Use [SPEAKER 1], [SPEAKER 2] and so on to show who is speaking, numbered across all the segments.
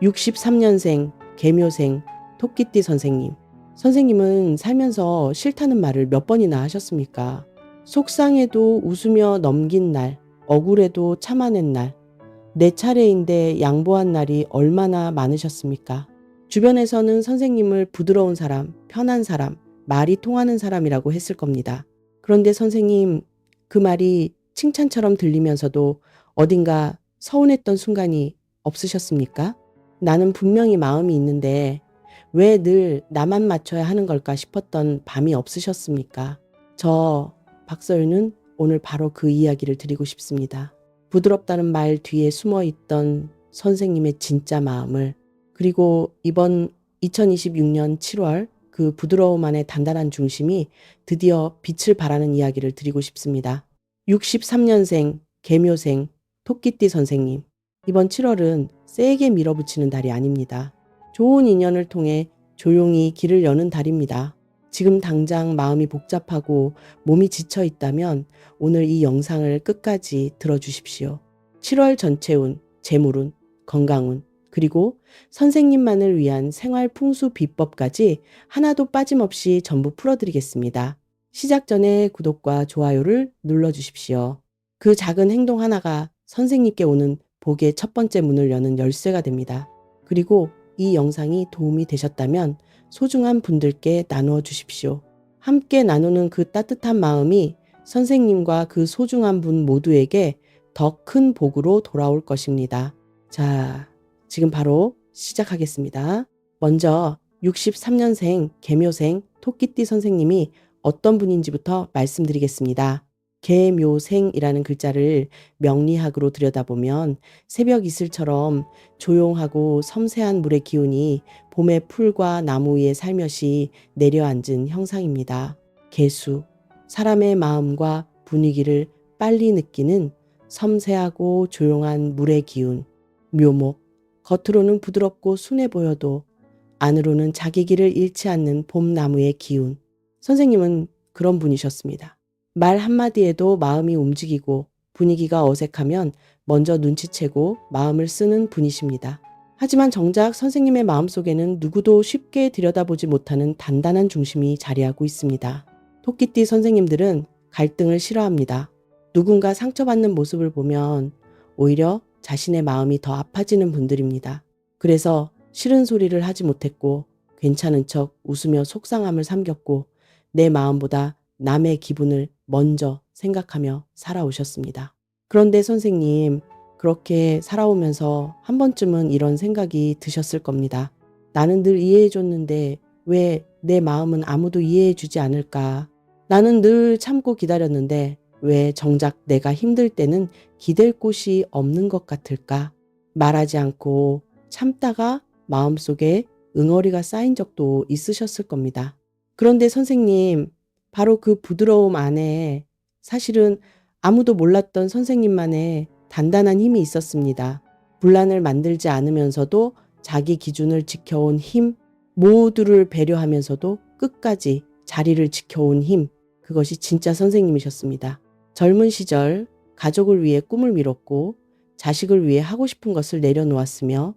[SPEAKER 1] 63년생 개묘생 토끼띠 선생님. 선생님은 살면서 싫다는 말을 몇 번이나 하셨습니까? 속상해도 웃으며 넘긴 날, 억울해도 참아낸 날, 내 차례인데 양보한 날이 얼마나 많으셨습니까? 주변에서는 선생님을 부드러운 사람, 편한 사람, 말이 통하는 사람이라고 했을 겁니다. 그런데 선생님, 그 말이 칭찬처럼 들리면서도 어딘가 서운했던 순간이 없으셨습니까? 나는 분명히 마음이 있는데 왜 늘 나만 맞춰야 하는 걸까 싶었던 밤이 없으셨습니까? 저 박서윤은 오늘 바로 그 이야기를 드리고 싶습니다. 부드럽다는 말 뒤에 숨어 있던 선생님의 진짜 마음을, 그리고 이번 2026년 7월 그 부드러움 안에 단단한 중심이 드디어 빛을 발하는 이야기를 드리고 싶습니다. 63년생 개묘생 토끼띠 선생님. 이번 7월은 세게 밀어붙이는 달이 아닙니다. 좋은 인연을 통해 조용히 길을 여는 달입니다. 지금 당장 마음이 복잡하고 몸이 지쳐 있다면 오늘 이 영상을 끝까지 들어주십시오. 7월 전체운, 재물운, 건강운, 그리고 선생님만을 위한 생활 풍수 비법까지 하나도 빠짐없이 전부 풀어드리겠습니다. 시작 전에 구독과 좋아요를 눌러주십시오. 그 작은 행동 하나가 선생님께 오는 복의 첫 번째 문을 여는 열쇠가 됩니다. 그리고 이 영상이 도움이 되셨다면 소중한 분들께 나누어 주십시오. 함께 나누는 그 따뜻한 마음이 선생님과 그 소중한 분 모두에게 더 큰 복으로 돌아올 것입니다. 자, 지금 바로 시작하겠습니다. 먼저 63년생 개묘생 토끼띠 선생님이 어떤 분인지부터 말씀드리겠습니다. 개묘생이라는 글자를 명리학으로 들여다보면 새벽 이슬처럼 조용하고 섬세한 물의 기운이 봄의 풀과 나무 위에 살며시 내려앉은 형상입니다. 개수, 사람의 마음과 분위기를 빨리 느끼는 섬세하고 조용한 물의 기운. 묘목, 겉으로는 부드럽고 순해 보여도 안으로는 자기 길을 잃지 않는 봄나무의 기운. 선생님은 그런 분이셨습니다. 말 한마디에도 마음이 움직이고 분위기가 어색하면 먼저 눈치채고 마음을 쓰는 분이십니다. 하지만 정작 선생님의 마음속에는 누구도 쉽게 들여다보지 못하는 단단한 중심이 자리하고 있습니다. 토끼띠 선생님들은 갈등을 싫어합니다. 누군가 상처받는 모습을 보면 오히려 자신의 마음이 더 아파지는 분들입니다. 그래서 싫은 소리를 하지 못했고 괜찮은 척 웃으며 속상함을 삼겼고 내 마음보다 남의 기분을 먼저 생각하며 살아오셨습니다. 그런데 선생님, 그렇게 살아오면서 한 번쯤은 이런 생각이 드셨을 겁니다. 나는 늘 이해해줬는데 왜 내 마음은 아무도 이해해주지 않을까? 나는 늘 참고 기다렸는데 왜 정작 내가 힘들 때는 기댈 곳이 없는 것 같을까? 말하지 않고 참다가 마음속에 응어리가 쌓인 적도 있으셨을 겁니다. 그런데 선생님, 바로 그 부드러움 안에 사실은 아무도 몰랐던 선생님만의 단단한 힘이 있었습니다. 분란을 만들지 않으면서도 자기 기준을 지켜온 힘, 모두를 배려하면서도 끝까지 자리를 지켜온 힘, 그것이 진짜 선생님이셨습니다. 젊은 시절 가족을 위해 꿈을 미뤘고 자식을 위해 하고 싶은 것을 내려놓았으며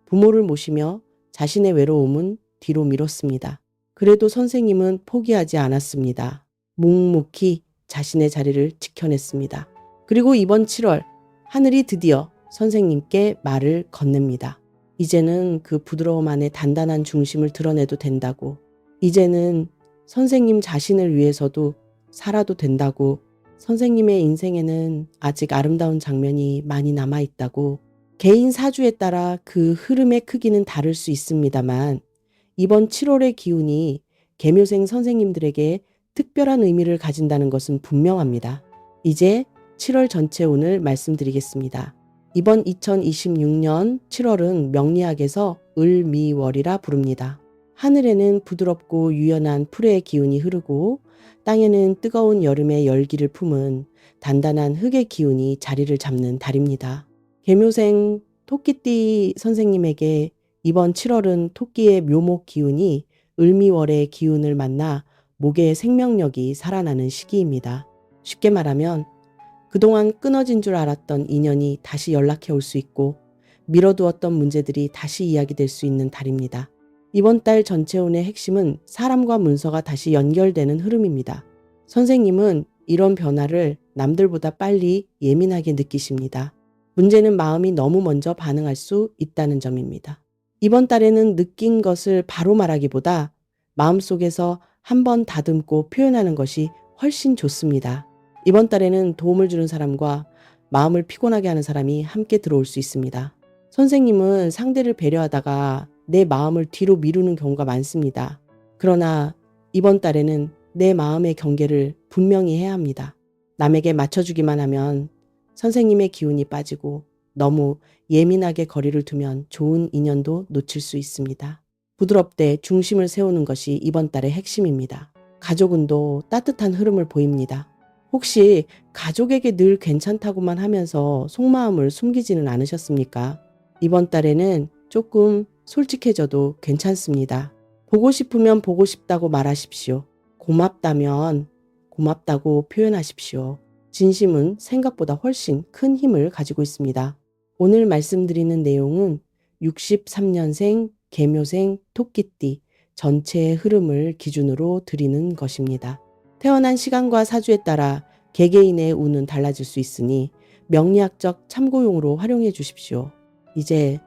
[SPEAKER 1] 부모를 모시며 자신의 외로움은 뒤로 미뤘습니다. 그래도 선생님은 포기하지 않았습니다. 묵묵히 자신의 자리를 지켜냈습니다. 그리고 이번 7월 하늘이 드디어 선생님께 말을 건넵니다. 이제는 그 부드러움 안에 단단한 중심을 드러내도 된다고, 이제는 선생님 자신을 위해서도 살아도 된다고, 선생님의 인생에는 아직 아름다운 장면이 많이 남아있다고. 개인 사주에 따라 그 흐름의 크기는 다를 수 있습니다만 이번 7월의 기운이 개묘생 선생님들에게 특별한 의미를 가진다는 것은 분명합니다. 이제 7월 전체 운을 말씀드리겠습니다. 이번 2026년 7월은 명리학에서 을미월이라 부릅니다. 하늘에는 부드럽고 유연한 풀의 기운이 흐르고 땅에는 뜨거운 여름의 열기를 품은 단단한 흙의 기운이 자리를 잡는 달입니다. 개묘생 토끼띠 선생님에게 이번 7월은 토끼의 묘목 기운이 을미월의 기운을 만나 목의 생명력이 살아나는 시기입니다. 쉽게 말하면 그동안 끊어진 줄 알았던 인연이 다시 연락해 올 수 있고 미뤄두었던 문제들이 다시 이야기될 수 있는 달입니다. 이번 달 전체운의 핵심은 사람과 문서가 다시 연결되는 흐름입니다. 선생님은 이런 변화를 남들보다 빨리 예민하게 느끼십니다. 문제는 마음이 너무 먼저 반응할 수 있다는 점입니다. 이번 달에는 느낀 것을 바로 말하기보다 마음속에서 한번 다듬고 표현하는 것이 훨씬 좋습니다. 이번 달에는 도움을 주는 사람과 마음을 피곤하게 하는 사람이 함께 들어올 수 있습니다. 선생님은 상대를 배려하다가 내 마음을 뒤로 미루는 경우가 많습니다. 그러나 이번 달에는 내 마음의 경계를 분명히 해야 합니다. 남에게 맞춰주기만 하면 선생님의 기운이 빠지고 너무 예민하게 거리를 두면 좋은 인연도 놓칠 수 있습니다. 부드럽게 중심을 세우는 것이 이번 달의 핵심입니다. 가족운도 따뜻한 흐름을 보입니다. 혹시 가족에게 늘 괜찮다고만 하면서 속마음을 숨기지는 않으셨습니까? 이번 달에는 조금 솔직해져도 괜찮습니다. 보고 싶으면 보고 싶다고 말하십시오. 고맙다면 고맙다고 표현하십시오. 진심은 생각보다 훨씬 큰 힘을 가지고 있습니다. 오늘 말씀드리는 내용은 63년생 계묘생 토끼띠 전체의 흐름을 기준으로 드리는 것입니다. 태어난 시간과 사주에 따라 개개인의 운은 달라질 수 있으니 명리학적 참고용으로 활용해 주십시오. 이제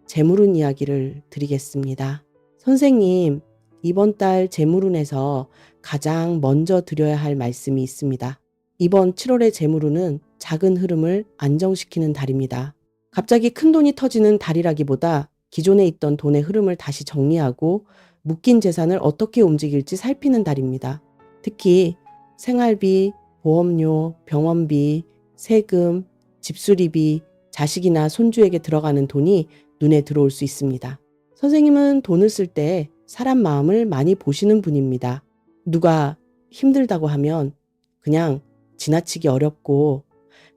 [SPEAKER 1] 재물운 이야기를 드리겠습니다. 선생님, 이번 달 재물운에서 가장 먼저 드려야 할 말씀이 있습니다. 이번 7월의 재물운은 작은 흐름을 안정시키는 달입니다. 갑자기 큰 돈이 터지는 달이라기보다 기존에 있던 돈의 흐름을 다시 정리하고 묶인 재산을 어떻게 움직일지 살피는 달입니다. 특히 생활비, 보험료, 병원비, 세금, 집수리비, 자식이나 손주에게 들어가는 돈이 눈에 들어올 수 있습니다. 선생님은 돈을 쓸 때 사람 마음을 많이 보시는 분입니다. 누가 힘들다고 하면 그냥 지나치기 어렵고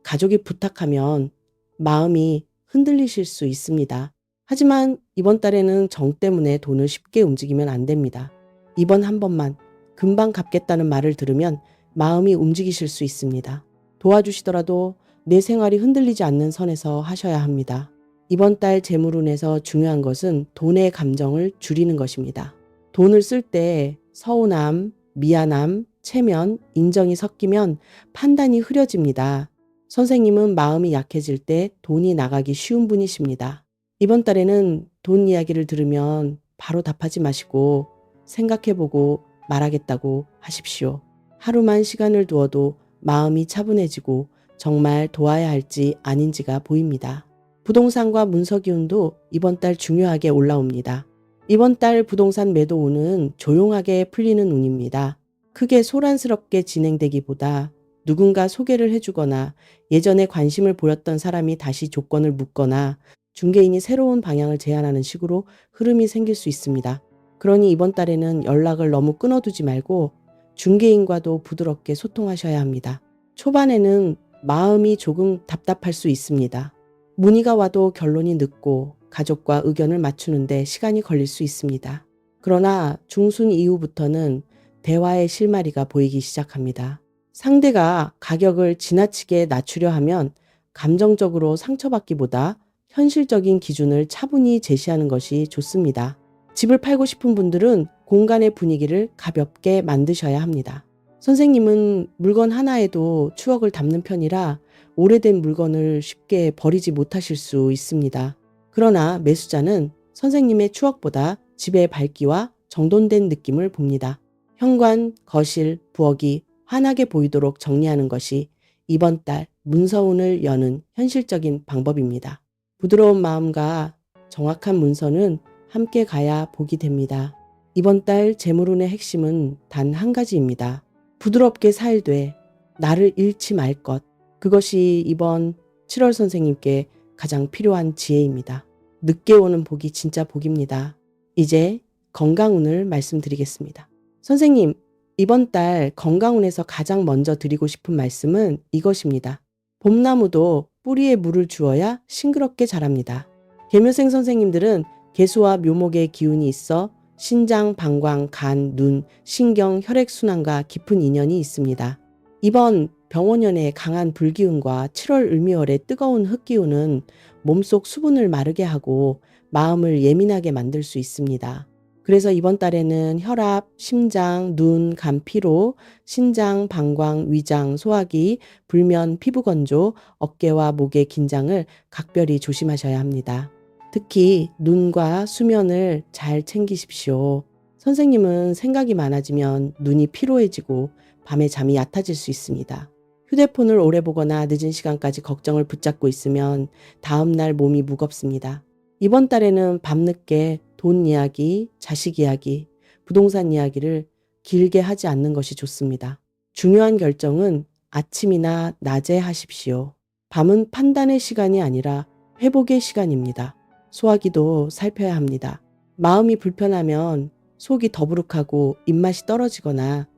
[SPEAKER 1] 가족이 부탁하면 마음이 흔들리실 수 있습니다. 하지만 이번 달에는 정 때문에 돈을 쉽게 움직이면 안 됩니다. 이번 한 번만 금방 갚겠다는 말을 들으면 마음이 움직이실 수 있습니다. 도와주시더라도 내 생활이 흔들리지 않는 선에서 하셔야 합니다. 이번 달 재물운에서 중요한 것은 돈의 감정을 줄이는 것입니다. 돈을 쓸 때 서운함, 미안함, 체면, 인정이 섞이면 판단이 흐려집니다. 선생님은 마음이 약해질 때 돈이 나가기 쉬운 분이십니다. 이번 달에는 돈 이야기를 들으면 바로 답하지 마시고 생각해보고 말하겠다고 하십시오. 하루만 시간을 두어도 마음이 차분해지고 정말 도와야 할지 아닌지가 보입니다. 부동산과 문서 기운도 이번 달 중요하게 올라옵니다. 이번 달 부동산 매도 운은 조용하게 풀리는 운입니다. 크게 소란스럽게 진행되기보다 누군가 소개를 해주거나 예전에 관심을 보였던 사람이 다시 조건을 묻거나 중개인이 새로운 방향을 제안하는 식으로 흐름이 생길 수 있습니다. 그러니 이번 달에는 연락을 너무 끊어두지 말고 중개인과도 부드럽게 소통하셔야 합니다. 초반에는 마음이 조금 답답할 수 있습니다. 문의가 와도 결론이 늦고 가족과 의견을 맞추는데 시간이 걸릴 수 있습니다. 그러나 중순 이후부터는 대화의 실마리가 보이기 시작합니다. 상대가 가격을 지나치게 낮추려 하면 감정적으로 상처받기보다 현실적인 기준을 차분히 제시하는 것이 좋습니다. 집을 팔고 싶은 분들은 공간의 분위기를 가볍게 만드셔야 합니다. 선생님은 물건 하나에도 추억을 담는 편이라 오래된 물건을 쉽게 버리지 못하실 수 있습니다. 그러나 매수자는 선생님의 추억보다 집의 밝기와 정돈된 느낌을 봅니다. 현관, 거실, 부엌이 환하게 보이도록 정리하는 것이 이번 달 문서운을 여는 현실적인 방법입니다. 부드러운 마음과 정확한 문서는 함께 가야 복이 됩니다. 이번 달 재물운의 핵심은 단 한 가지입니다. 부드럽게 살되 나를 잃지 말 것. 그것이 이번 7월 선생님께 가장 필요한 지혜입니다. 늦게 오는 복이 진짜 복입니다. 이제 건강운을 말씀드리겠습니다. 선생님, 이번 달 건강운에서 가장 먼저 드리고 싶은 말씀은 이것입니다. 봄나무도 뿌리에 물을 주어야 싱그럽게 자랍니다. 계묘생 선생님들은 계수와 묘목의 기운이 있어 신장, 방광, 간, 눈, 신경, 혈액순환과 깊은 인연이 있습니다. 이번 병원연의 강한 불기운과 7월 을미월의 뜨거운 흙기운은 몸속 수분을 마르게 하고 마음을 예민하게 만들 수 있습니다. 그래서 이번 달에는 혈압, 심장, 눈, 간 피로, 신장, 방광, 위장, 소화기, 불면, 피부 건조, 어깨와 목의 긴장을 각별히 조심하셔야 합니다. 특히 눈과 수면을 잘 챙기십시오. 선생님은 생각이 많아지면 눈이 피로해지고 밤에 잠이 얕아질 수 있습니다. 휴대폰을 오래 보거나 늦은 시간까지 걱정을 붙잡고 있으면 다음날 몸이 무겁습니다. 이번 달에는 밤늦게 돈 이야기, 자식 이야기, 부동산 이야기를 길게 하지 않는 것이 좋습니다. 중요한 결정은 아침이나 낮에 하십시오. 밤은 판단의 시간이 아니라 회복의 시간입니다. 소화기도 살펴야 합니다. 마음이 불편하면 속이 더부룩하고 입맛이 떨어지거나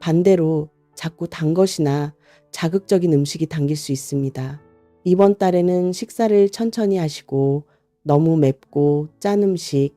[SPEAKER 1] 반대로 자꾸 단 것이나 자극적인 음식이 당길 수 있습니다. 이번 달에는 식사를 천천히 하시고 너무 맵고 짠 음식,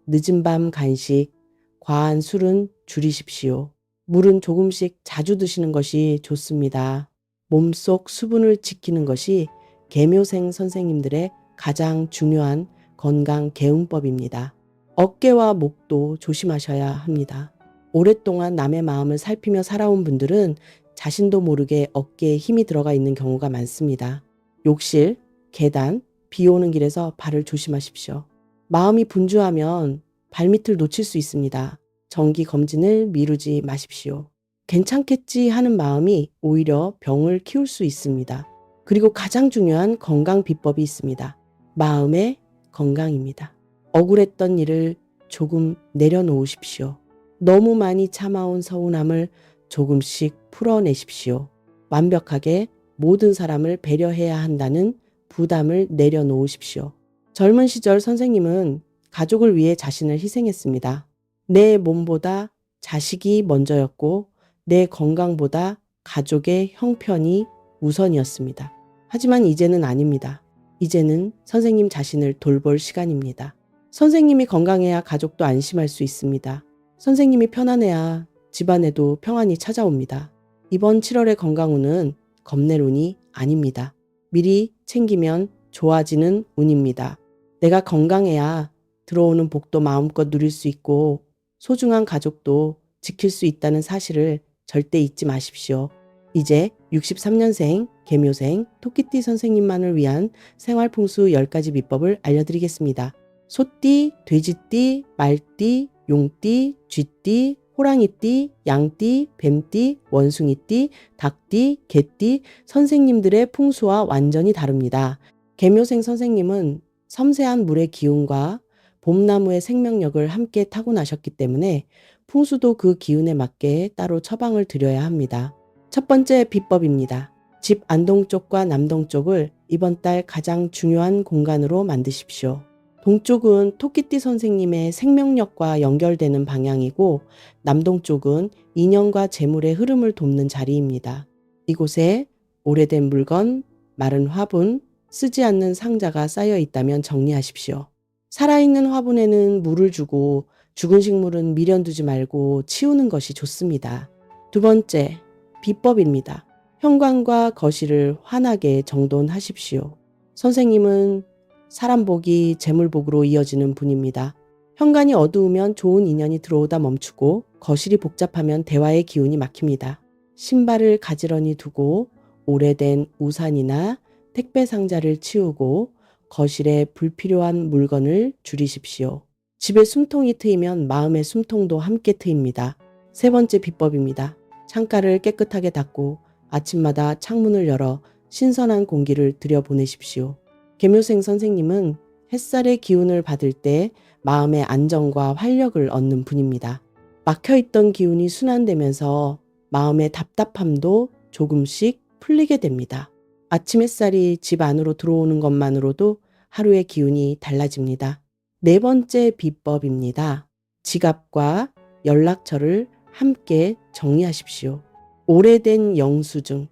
[SPEAKER 1] 늦은 밤 간식, 과한 술은 줄이십시오. 물은 조금씩 자주 드시는 것이 좋습니다. 몸속 수분을 지키는 것이 계묘생 선생님들의 가장 중요한 건강 개운법입니다. 어깨와 목도 조심하셔야 합니다. 오랫동안 남의 마음을 살피며 살아온 분들은 자신도 모르게 어깨에 힘이 들어가 있는 경우가 많습니다. 욕실, 계단, 비 오는 길에서 발을 조심하십시오. 마음이 분주하면 발밑을 놓칠 수 있습니다. 정기 검진을 미루지 마십시오. 괜찮겠지 하는 마음이 오히려 병을 키울 수 있습니다. 그리고 가장 중요한 건강 비법이 있습니다. 마음의 건강입니다. 억울했던 일을 조금 내려놓으십시오. 너무 많이 참아온 서운함을 조금씩 풀어내십시오. 완벽하게 모든 사람을 배려해야 한다는 부담을 내려놓으십시오. 젊은 시절 선생님은 가족을 위해 자신을 희생했습니다. 내 몸보다 자식이 먼저였고 내 건강보다 가족의 형편이 우선이었습니다. 하지만 이제는 아닙니다. 이제는 선생님 자신을 돌볼 시간입니다. 선생님이 건강해야 가족도 안심할 수 있습니다. 선생님이 편안해야 집안에도 평안이 찾아옵니다. 이번 7월의 건강운은 겁낼 운이 아닙니다. 미리 챙기면 좋아지는 운입니다. 내가 건강해야 들어오는 복도 마음껏 누릴 수 있고 소중한 가족도 지킬 수 있다는 사실을 절대 잊지 마십시오. 이제 63년생 계묘생 토끼띠 선생님만을 위한 생활풍수 10가지 비법을 알려드리겠습니다. 소띠, 돼지띠, 말띠, 용띠, 쥐띠, 호랑이띠, 양띠, 뱀띠, 원숭이띠, 닭띠, 개띠 선생님들의 풍수와 완전히 다릅니다. 계묘생 선생님은 섬세한 물의 기운과 봄나무의 생명력을 함께 타고나셨기 때문에 풍수도 그 기운에 맞게 따로 처방을 드려야 합니다. 첫 번째 비법입니다. 집 안동쪽과 남동쪽을 이번 달 가장 중요한 공간으로 만드십시오. 동쪽은 토끼띠 선생님의 생명력과 연결되는 방향이고 남동쪽은 인연과 재물의 흐름을 돕는 자리입니다. 이곳에 오래된 물건, 마른 화분, 쓰지 않는 상자가 쌓여 있다면 정리하십시오. 살아있는 화분에는 물을 주고 죽은 식물은 미련 두지 말고 치우는 것이 좋습니다. 두 번째, 비법입니다. 현관과 거실을 환하게 정돈하십시오. 선생님은 사람복이 재물복으로 이어지는 분입니다. 현관이 어두우면 좋은 인연이 들어오다 멈추고 거실이 복잡하면 대화의 기운이 막힙니다. 신발을 가지런히 두고 오래된 우산이나 택배 상자를 치우고 거실에 불필요한 물건을 줄이십시오. 집에 숨통이 트이면 마음의 숨통도 함께 트입니다. 세 번째 비법입니다. 창가를 깨끗하게 닦고 아침마다 창문을 열어 신선한 공기를 들여보내십시오. 계묘생 선생님은 햇살의 기운을 받을 때 마음의 안정과 활력을 얻는 분입니다. 막혀있던 기운이 순환되면서 마음의 답답함도 조금씩 풀리게 됩니다. 아침 햇살이 집 안으로 들어오는 것만으로도 하루의 기운이 달라집니다. 네 번째 비법입니다. 지갑과 연락처를 함께 정리하십시오. 오래된 영수증,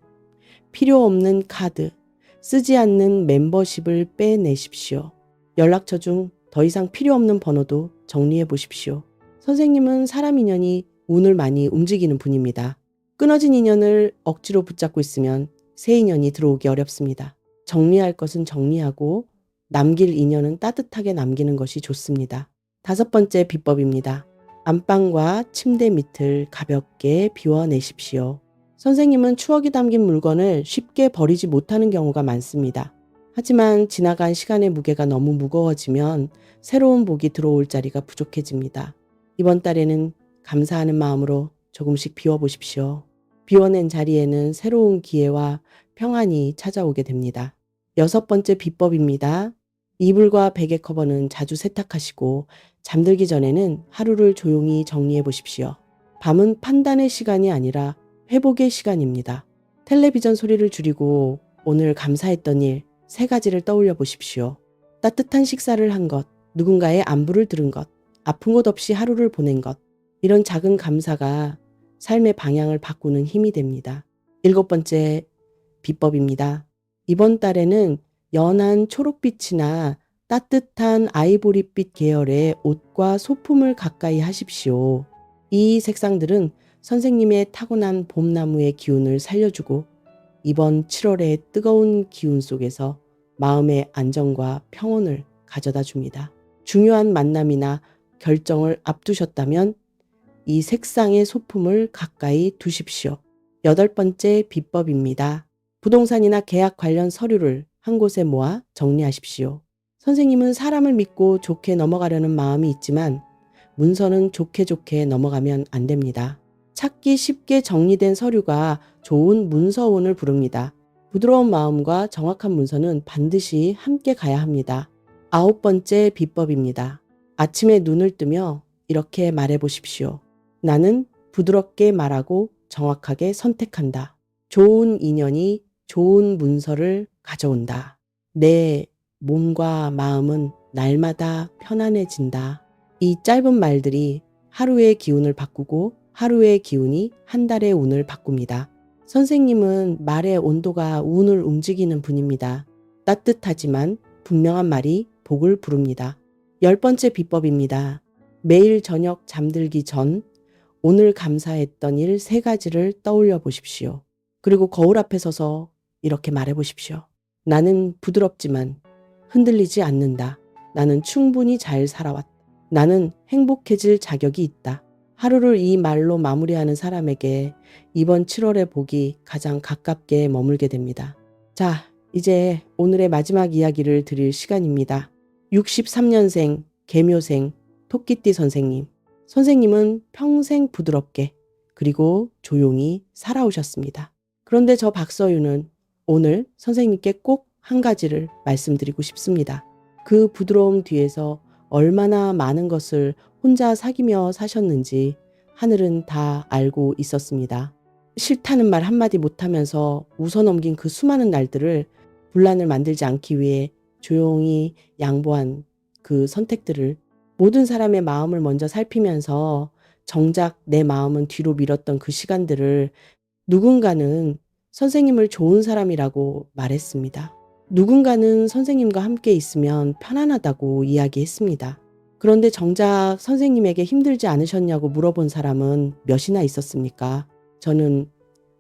[SPEAKER 1] 필요 없는 카드, 쓰지 않는 멤버십을 빼내십시오. 연락처 중 더 이상 필요 없는 번호도 정리해 보십시오. 선생님은 사람 인연이 운을 많이 움직이는 분입니다. 끊어진 인연을 억지로 붙잡고 있으면 새 인연이 들어오기 어렵습니다. 정리할 것은 정리하고 남길 인연은 따뜻하게 남기는 것이 좋습니다. 5번째 비법입니다. 안방과 침대 밑을 가볍게 비워내십시오. 선생님은 추억이 담긴 물건을 쉽게 버리지 못하는 경우가 많습니다. 하지만 지나간 시간의 무게가 너무 무거워지면 새로운 복이 들어올 자리가 부족해집니다. 이번 달에는 감사하는 마음으로 조금씩 비워보십시오. 비워낸 자리에는 새로운 기회와 평안이 찾아오게 됩니다. 6번째 비법입니다. 이불과 베개 커버는 자주 세탁하시고 잠들기 전에는 하루를 조용히 정리해 보십시오. 밤은 판단의 시간이 아니라 회복의 시간입니다. 텔레비전 소리를 줄이고 오늘 감사했던 일 3가지를 떠올려 보십시오. 따뜻한 식사를 한 것, 누군가의 안부를 들은 것, 아픈 곳 없이 하루를 보낸 것. 이런 작은 감사가 삶의 방향을 바꾸는 힘이 됩니다. 7번째 비법입니다. 이번 달에는 연한 초록빛이나 따뜻한 아이보리빛 계열의 옷과 소품을 가까이 하십시오. 이 색상들은 선생님의 타고난 봄나무의 기운을 살려주고 이번 7월의 뜨거운 기운 속에서 마음의 안정과 평온을 가져다 줍니다. 중요한 만남이나 결정을 앞두셨다면 이 색상의 소품을 가까이 두십시오. 8번째 비법입니다. 부동산이나 계약 관련 서류를 한 곳에 모아 정리하십시오. 선생님은 사람을 믿고 좋게 넘어가려는 마음이 있지만 문서는 좋게 넘어가면 안 됩니다. 찾기 쉽게 정리된 서류가 좋은 문서운을 부릅니다. 부드러운 마음과 정확한 문서는 반드시 함께 가야 합니다. 9번째 비법입니다. 아침에 눈을 뜨며 이렇게 말해 보십시오. 나는 부드럽게 말하고 정확하게 선택한다. 좋은 인연이 좋은 문서를 가져온다. 내 몸과 마음은 날마다 편안해진다. 이 짧은 말들이 하루의 기운을 바꾸고 하루의 기운이 한 달의 운을 바꿉니다. 선생님은 말의 온도가 운을 움직이는 분입니다. 따뜻하지만 분명한 말이 복을 부릅니다. 10번째 비법입니다. 매일 저녁 잠들기 전 오늘 감사했던 일 3가지를 떠올려 보십시오. 그리고 거울 앞에 서서 이렇게 말해 보십시오. 나는 부드럽지만 흔들리지 않는다. 나는 충분히 잘 살아왔다. 나는 행복해질 자격이 있다. 하루를 이 말로 마무리하는 사람에게 이번 7월의 복이 가장 가깝게 머물게 됩니다. 자, 이제 오늘의 마지막 이야기를 드릴 시간입니다. 63년생 개묘생 토끼띠 선생님. 선생님은 평생 부드럽게 그리고 조용히 살아오셨습니다. 그런데 저 박서윤은 오늘 선생님께 꼭 한 가지를 말씀드리고 싶습니다. 그 부드러움 뒤에서 얼마나 많은 것을 혼자 사귀며 사셨는지 하늘은 다 알고 있었습니다. 싫다는 말 한마디 못하면서 웃어넘긴 그 수많은 날들을 분란을 만들지 않기 위해 조용히 양보한 그 선택들을 모든 사람의 마음을 먼저 살피면서 정작 내 마음은 뒤로 밀었던 그 시간들을 누군가는 선생님을 좋은 사람이라고 말했습니다. 누군가는 선생님과 함께 있으면 편안하다고 이야기했습니다. 그런데 정작 선생님에게 힘들지 않으셨냐고 물어본 사람은 몇이나 있었습니까? 저는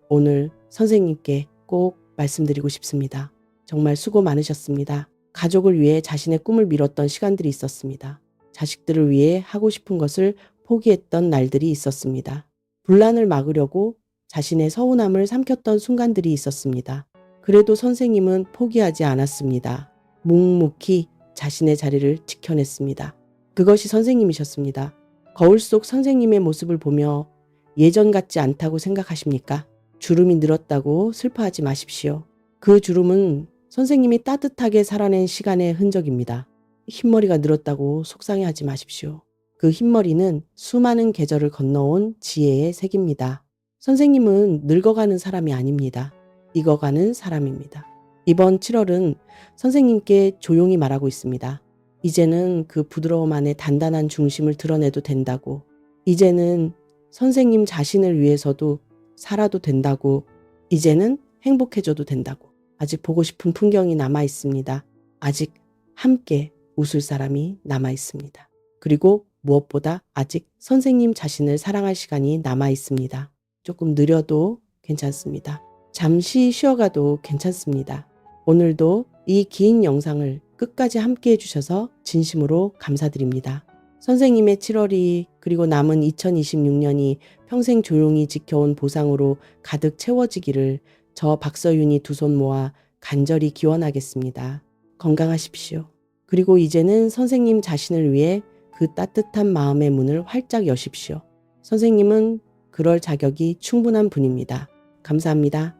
[SPEAKER 1] 오늘 선생님께 꼭 말씀드리고 싶습니다. 정말 수고 많으셨습니다. 가족을 위해 자신의 꿈을 미뤘던 시간들이 있었습니다. 자식들을 위해 하고 싶은 것을 포기했던 날들이 있었습니다. 분란을 막으려고 자신의 서운함을 삼켰던 순간들이 있었습니다. 그래도 선생님은 포기하지 않았습니다. 묵묵히 자신의 자리를 지켜냈습니다. 그것이 선생님이셨습니다. 거울 속 선생님의 모습을 보며 예전 같지 않다고 생각하십니까? 주름이 늘었다고 슬퍼하지 마십시오. 그 주름은 선생님이 따뜻하게 살아낸 시간의 흔적입니다. 흰머리가 늘었다고 속상해하지 마십시오. 그 흰머리는 수많은 계절을 건너온 지혜의 색입니다. 선생님은 늙어가는 사람이 아닙니다. 익어가는 사람입니다. 이번 7월은 선생님께 조용히 말하고 있습니다. 이제는 그 부드러움 안에 단단한 중심을 드러내도 된다고, 이제는 선생님 자신을 위해서도 살아도 된다고, 이제는 행복해져도 된다고. 아직 보고 싶은 풍경이 남아 있습니다. 아직 함께 웃을 사람이 남아 있습니다. 그리고 무엇보다 아직 선생님 자신을 사랑할 시간이 남아 있습니다. 조금 느려도 괜찮습니다. 잠시 쉬어가도 괜찮습니다. 오늘도 이 긴 영상을 끝까지 함께 해주셔서 진심으로 감사드립니다. 선생님의 7월이 그리고 남은 2026년이 평생 조용히 지켜온 보상으로 가득 채워지기를 저 박서윤이 두 손 모아 간절히 기원하겠습니다. 건강하십시오. 그리고 이제는 선생님 자신을 위해 그 따뜻한 마음의 문을 활짝 여십시오. 선생님은 그럴 자격이 충분한 분입니다. 감사합니다.